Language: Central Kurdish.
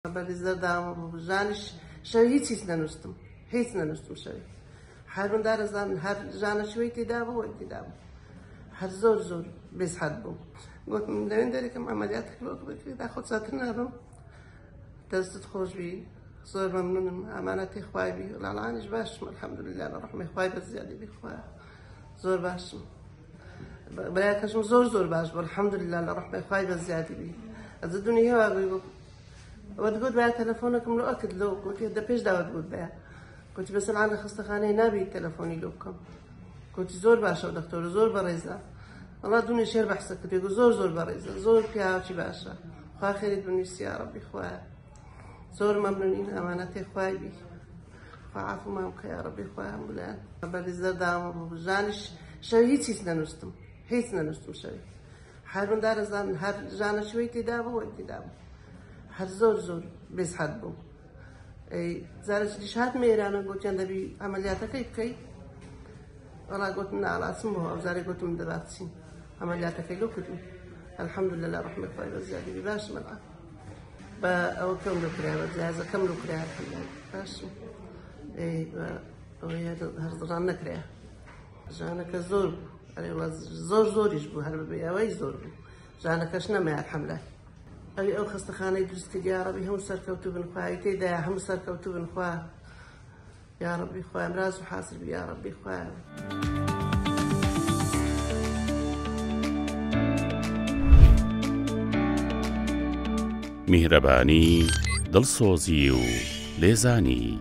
بەری زەردام ژانیش شەوی هیچ نەنووسم هیچ نەنووسم شەوی هەروەندارە زانن هەر ژانە شوەی تێدا بوو تێدا بوو هەر زۆر بێزحەد بووم گوتم لەوێن دەرێکم ئەمەلیاتێک بکرێت خۆ چاتر نابم دەستت خۆش بی زۆر مەمنونم ئەمانەتی خوای بی لاڵانیش باشم الحەمدولله لە ڕەحمی خوای بەزیادی بی خوایە زۆر باشم بەیاکەشم زۆر باش بوو الحەمدولله لە ڕەحمی خوای بەزیادی بی ئەزە دونیا هێوا وتقول بها تلفونك ملؤكد لو قلت هذا بيش دعوة تقول بها كنت بسأل عن خستخانة نبي تلفوني لوكم كنت زور باشا ودكتور زور بريزة والله دوني شير بحسك كنت يقول زور بريزة زور بيعاوشي باشا خواه خيري دونيس يا ربي خواه زور ممنونين أمانتي خواهي بي خواه عفو مامك يا ربي خواه مولان بريزة دام جانش شوي هيچ ننوستم هيچ ننوستم شوي هرون دار زان هر جانه شوي تدابو هەر زۆر بێزحەد بووم زارش دیشات مێرانە گوتیان دەبی ئەمەلیاتەکەی بکەیت وەڵا گوتم ناڵاسم بۆ ئەوزارێک گوتم دەبچین ئەمەلیاتەکەی لۆ کردم الحەمدولله لە ڕەحمی خوای بەزیادی بی باشم بە ئەوە کەم لۆ کرایەوە جیازەکەم لۆ کرایە باشم ئەوەیە هەرزڕان نەکرایە ژانەکە زۆر بوو زۆریش بوو هەر بەبێ ئەوەی زۆر بوو ژانەکەش نەمایە حەملای أو خستخانة درست يا ربي هم سركوتو بن خواه تيدا هم سركوتو بن خواه يا ربي خواه امراز وحاسب يا ربي خواه میهرەبانی دڵسۆزی و لێزانی